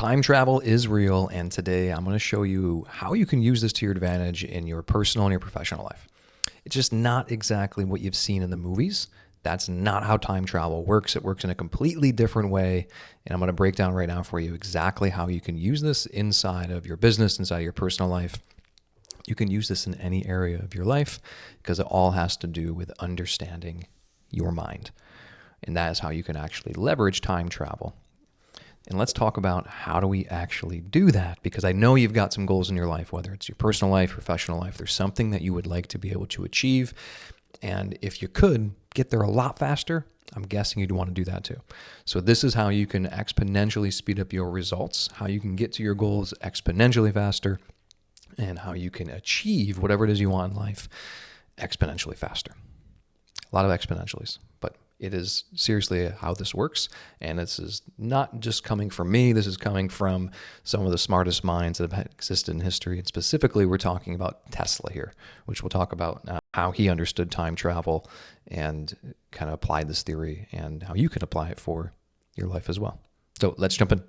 Time travel is real, and today I'm going to show you how you can use this to your advantage in your personal and your professional life. It's just not exactly what you've seen in the movies. That's not how time travel works. It works in a completely different way, and I'm going to break down right now for you exactly how you can use this inside of your business, inside of your personal life. You can use this in any area of your life because it all has to do with understanding your mind, and that is how you can actually leverage time travel. And let's talk about how do we actually do that, because I know you've got some goals in your life, whether it's your personal life, professional life. There's something that you would like to be able to achieve. And if you could get there a lot faster, I'm guessing you'd want to do that too. So this is how you can exponentially speed up your results, how you can get to your goals exponentially faster, and how you can achieve whatever it is you want in life exponentially faster. A lot of exponentials, but it is seriously how this works. And this is not just coming from me. This is coming from some of the smartest minds that have existed in history. And specifically, we're talking about Tesla here, which we'll talk about how he understood time travel and kind of applied this theory and how you can apply it for your life as well. So let's jump in.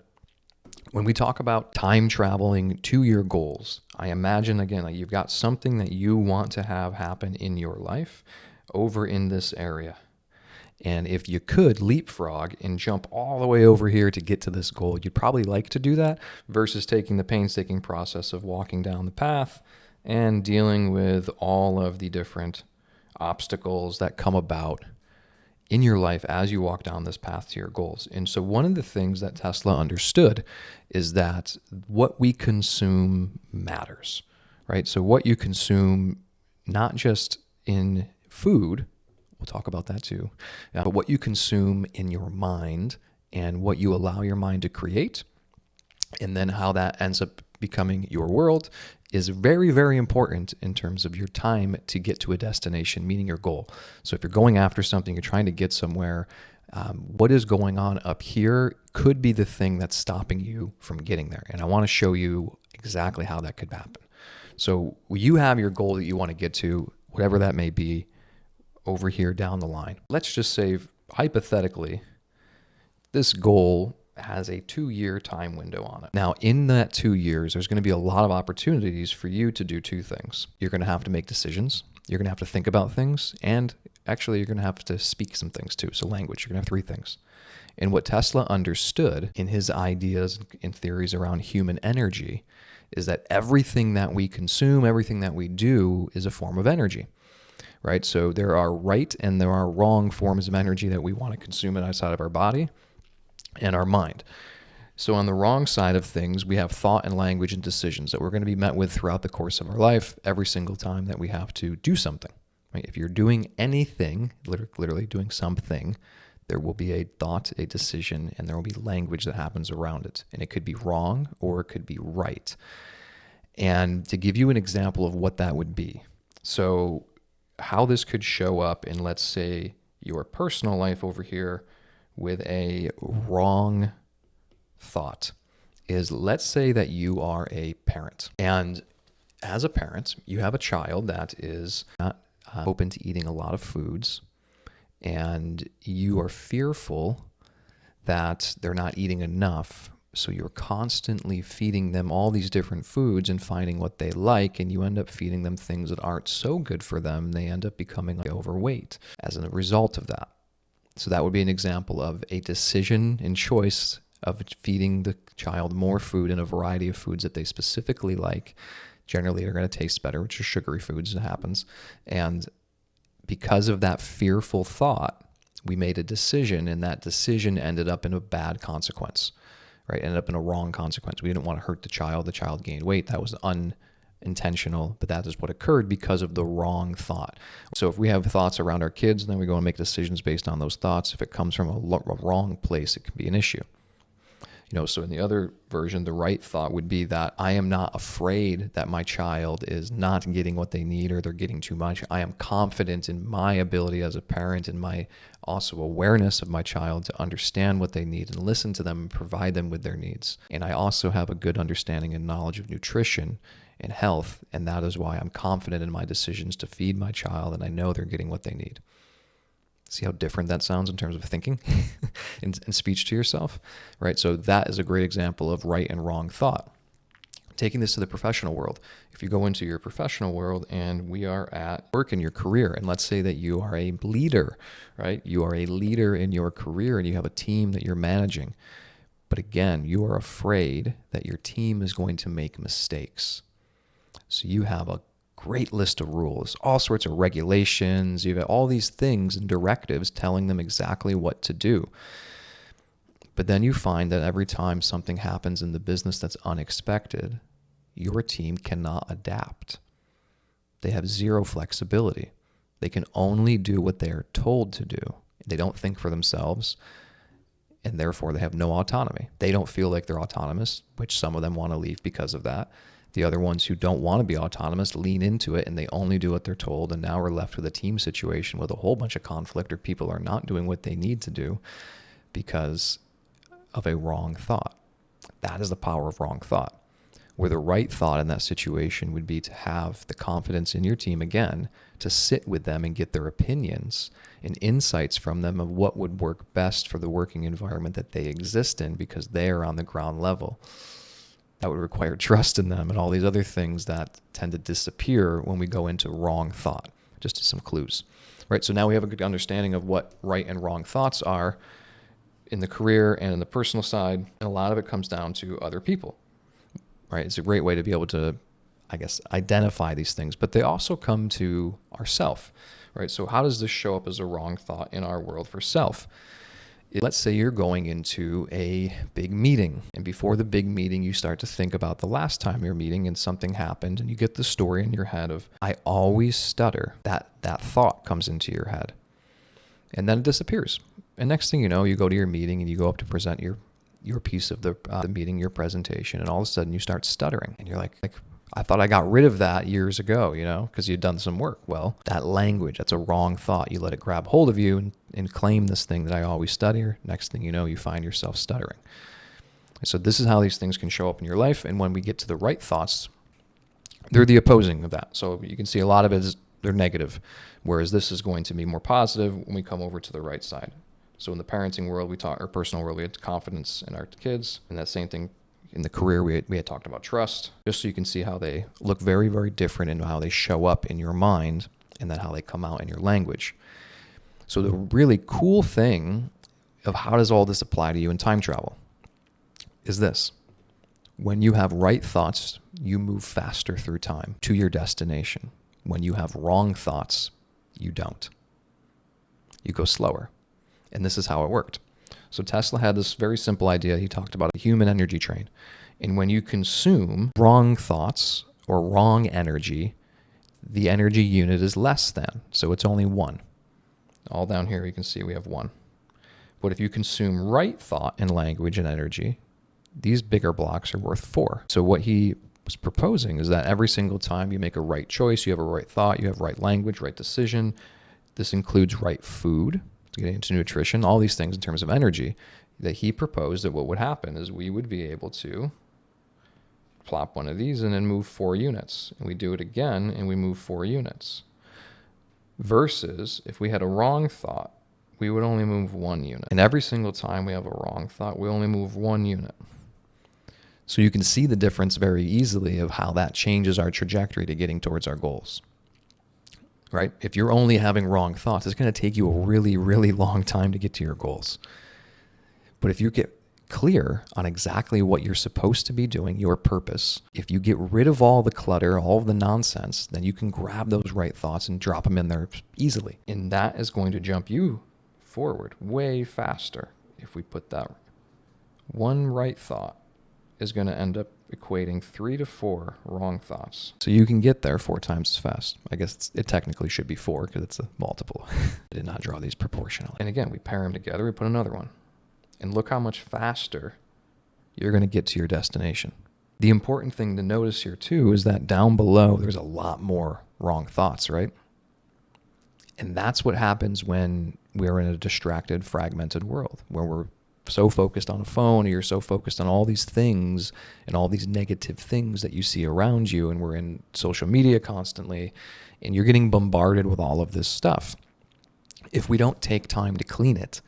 When we talk about time traveling to your goals, I imagine, again, like you've got something that you want to have happen in your life over in this area. And if you could leapfrog and jump all the way over here to get to this goal, you'd probably like to do that versus taking the painstaking process of walking down the path and dealing with all of the different obstacles that come about in your life as you walk down this path to your goals. And so one of the things that Tesla understood is that what we consume matters, right? So what you consume, not just in food, we'll talk about that too, but what you consume in your mind and what you allow your mind to create, and then how that ends up becoming your world is very, very important in terms of your time to get to a destination, meaning your goal. So if you're going after something, you're trying to get somewhere, what is going on up here could be the thing that's stopping you from getting there. And I want to show you exactly how that could happen. So you have your goal that you want to get to, whatever that may be, over here down the line. Let's just say, hypothetically, this goal has a 2-year time window on it. Now, in that 2 years, there's going to be a lot of opportunities for you to do two things. You're going to have to make decisions. You're going to have to think about things. And actually, you're going to have to speak some things too. So language, you're going to have 3 things. And what Tesla understood in his ideas and theories around human energy is that everything that we consume, everything that we do is a form of energy. Right? So there are right and there are wrong forms of energy that we want to consume outside of our body and our mind. So on the wrong side of things, we have thought and language and decisions that we're going to be met with throughout the course of our life every single time that we have to do something. Right? If you're doing anything, literally doing something, there will be a thought, a decision, and there will be language that happens around it. And it could be wrong or it could be right. And to give you an example of what that would be. So how this could show up in, let's say, your personal life over here with a wrong thought is, let's say that you are a parent. And as a parent, you have a child that is not open to eating a lot of foods, and you are fearful that they're not eating enough. So you're constantly feeding them all these different foods and finding what they like, and you end up feeding them things that aren't so good for them. They end up becoming overweight as a result of that. So that would be an example of a decision and choice of feeding the child more food and a variety of foods that they specifically like. Generally, they're going to taste better, which are sugary foods. It happens. And because of that fearful thought, we made a decision, and that decision ended up in a bad consequence. Right, ended up in a wrong consequence. We didn't want to hurt the child. The child gained weight. That was unintentional, but that is what occurred because of the wrong thought. So if we have thoughts around our kids, and then we go and make decisions based on those thoughts, if it comes from a wrong place, it can be an issue. So in the other version, the right thought would be that I am not afraid that my child is not getting what they need or they're getting too much. I am confident in my ability as a parent and my also awareness of my child to understand what they need and listen to them and provide them with their needs. And I also have a good understanding and knowledge of nutrition and health, and that is why I'm confident in my decisions to feed my child, and I know they're getting what they need. See how different that sounds in terms of thinking and speech to yourself, right? So that is a great example of right and wrong thought. Taking this to the professional world, if you go into your professional world and we are at work in your career, and let's say that you are a leader, right? You are a leader in your career and you have a team that you're managing. But again, you are afraid that your team is going to make mistakes. So you have a great list of rules, all sorts of regulations. You've got all these things and directives telling them exactly what to do. But then you find that every time something happens in the business that's unexpected, your team cannot adapt. They have zero flexibility. They can only do what they are told to do. They don't think for themselves, and therefore they have no autonomy. They don't feel like they're autonomous, which some of them want to leave because of that. The other ones who don't want to be autonomous lean into it and they only do what they're told. And now we're left with a team situation with a whole bunch of conflict, or people are not doing what they need to do because of a wrong thought. That is the power of wrong thought. Where the right thought in that situation would be to have the confidence in your team again, to sit with them and get their opinions and insights from them of what would work best for the working environment that they exist in, because they are on the ground level. That would require trust in them and all these other things that tend to disappear when we go into wrong thought. Just some clues, right? So now we have a good understanding of what right and wrong thoughts are in the career and in the personal side. And a lot of it comes down to other people, right? It's a great way to be able to, I guess, identify these things, but they also come to ourself, right? So how does this show up as a wrong thought in our world for self? Let's say you're going into a big meeting, and before the big meeting, you start to think about the last time you're meeting and something happened, and you get the story in your head of, I always stutter. That thought comes into your head, and then it disappears. And next thing you know, you go to your meeting and you go up to present your piece of the meeting, your presentation, and all of a sudden you start stuttering, and you're like I thought I got rid of that years ago, because you'd done some work. Well, that language, that's a wrong thought. You let it grab hold of you and claim this thing that I always stutter. Next thing you know, you find yourself stuttering. So this is how these things can show up in your life. And when we get to the right thoughts, they're the opposing of that. So you can see a lot of it is they're negative, whereas this is going to be more positive when we come over to the right side. So in the parenting world, or personal world, we had confidence in our kids, and that same thing in the career, we had talked about trust, just so you can see how they look very, very different in how they show up in your mind and then how they come out in your language. So the really cool thing of how does all this apply to you in time travel is this. When you have right thoughts, you move faster through time to your destination. When you have wrong thoughts, you don't. You go slower. And this is how it worked. So Tesla had this very simple idea. He talked about a human energy train. And when you consume wrong thoughts or wrong energy, the energy unit is less than. So it's only 1. All down here you can see we have 1. But if you consume right thought and language and energy, these bigger blocks are worth 4. So what he was proposing is that every single time you make a right choice, you have a right thought, you have right language, right decision. This includes right food, getting into nutrition, all these things in terms of energy, that he proposed that what would happen is we would be able to plop one of these and then move 4 units. And we do it again and we move 4 units. Versus if we had a wrong thought, we would only move 1 unit. And every single time we have a wrong thought, we only move 1 unit. So you can see the difference very easily of how that changes our trajectory to getting towards our goals. Right? If you're only having wrong thoughts, it's going to take you a really, really long time to get to your goals. But if you get clear on exactly what you're supposed to be doing, your purpose, if you get rid of all the clutter, all of the nonsense, then you can grab those right thoughts and drop them in there easily. And that is going to jump you forward way faster. If we put that one right thought is going to end up equating 3 to 4 wrong thoughts. So you can get there 4 times as fast. I guess it technically should be 4 because it's a multiple. I did not draw these proportionally. And again, we pair them together, we put another one. And look how much faster you're going to get to your destination. The important thing to notice here too is that down below, there's a lot more wrong thoughts, right? And that's what happens when we're in a distracted, fragmented world, where we're so focused on a phone, or you're so focused on all these things and all these negative things that you see around you, and we're in social media constantly, and you're getting bombarded with all of this stuff. If we don't take time to clean it,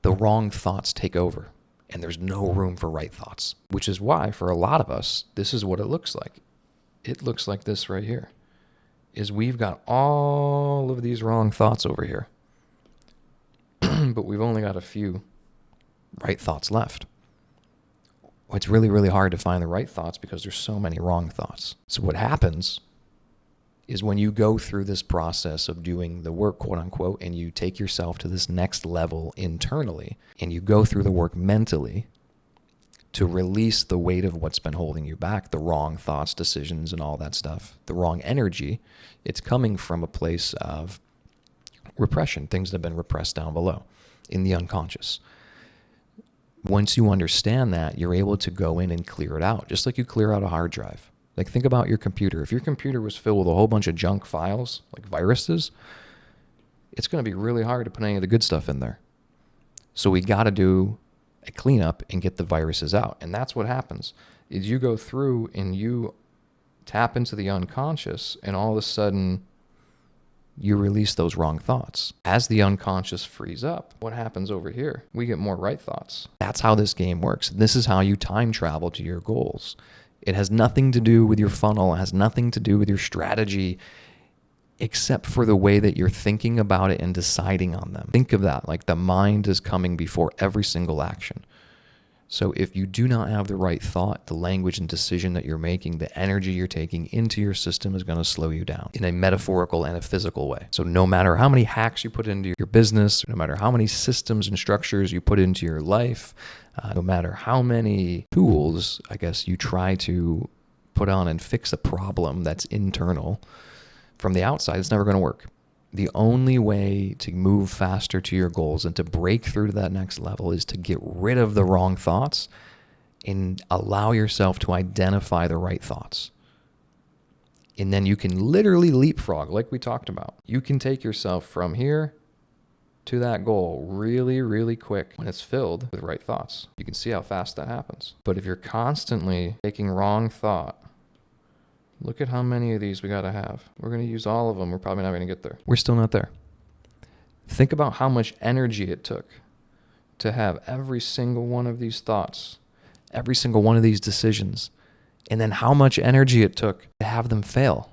the wrong thoughts take over and there's no room for right thoughts, which is why for a lot of us, this is what it looks like. It looks like this right here, is we've got all of these wrong thoughts over here, but we've only got a few right thoughts left. It's really, really hard to find the right thoughts because there's so many wrong thoughts. So what happens is when you go through this process of doing the work, quote unquote, and you take yourself to this next level internally, and you go through the work mentally to release the weight of what's been holding you back, the wrong thoughts, decisions, and all that stuff, the wrong energy, it's coming from a place of repression, things that have been repressed down below in the unconscious. Once you understand that, you're able to go in and clear it out, just like you clear out a hard drive. Like, think about your computer. If your computer was filled with a whole bunch of junk files, like viruses, it's going to be really hard to put any of the good stuff in there. So we got to do a cleanup and get the viruses out. And that's what happens, is you go through and you tap into the unconscious, and all of a sudden you release those wrong thoughts. As the unconscious frees up, what happens over here? We get more right thoughts. That's how this game works. This is how you time travel to your goals. It has nothing to do with your funnel. It has nothing to do with your strategy, except for the way that you're thinking about it and deciding on them. Think of that like the mind is coming before every single action. So if you do not have the right thought, the language and decision that you're making, the energy you're taking into your system is going to slow you down in a metaphorical and a physical way. So no matter how many hacks you put into your business, no matter how many systems and structures you put into your life, no matter how many tools, I guess, you try to put on and fix a problem that's internal, from the outside, it's never going to work. The only way to move faster to your goals and to break through to that next level is to get rid of the wrong thoughts and allow yourself to identify the right thoughts. And then you can literally leapfrog, like we talked about. You can take yourself from here to that goal really, really quick when it's filled with right thoughts. You can see how fast that happens. But if you're constantly taking wrong thought, look at how many of these we got to have. We're going to use all of them. We're probably not going to get there. We're still not there. Think about how much energy it took to have every single one of these thoughts, every single one of these decisions, and then how much energy it took to have them fail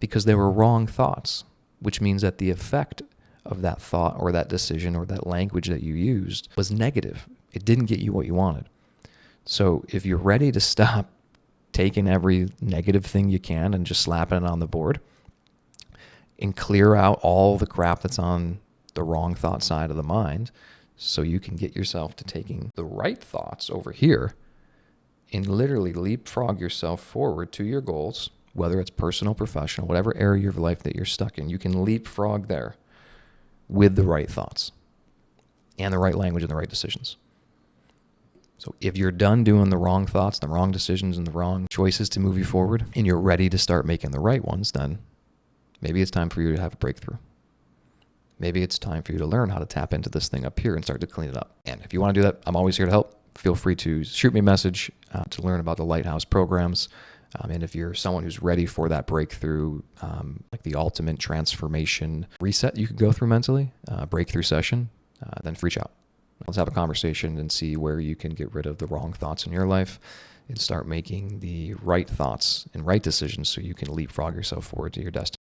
because they were wrong thoughts, which means that the effect of that thought or that decision or that language that you used was negative. It didn't get you what you wanted. So if you're ready to stop taking every negative thing you can and just slapping it on the board and clear out all the crap that's on the wrong thought side of the mind so you can get yourself to taking the right thoughts over here and literally leapfrog yourself forward to your goals, whether it's personal, professional, whatever area of life that you're stuck in, you can leapfrog there with the right thoughts and the right language and the right decisions. So if you're done doing the wrong thoughts, the wrong decisions, and the wrong choices to move you forward, and you're ready to start making the right ones, then maybe it's time for you to have a breakthrough. Maybe it's time for you to learn how to tap into this thing up here and start to clean it up. And if you want to do that, I'm always here to help. Feel free to shoot me a message to learn about the Lighthouse programs. And if you're someone who's ready for that breakthrough, like the ultimate transformation reset you could go through mentally, breakthrough session, then reach out. Let's have a conversation and see where you can get rid of the wrong thoughts in your life and start making the right thoughts and right decisions so you can leapfrog yourself forward to your destiny.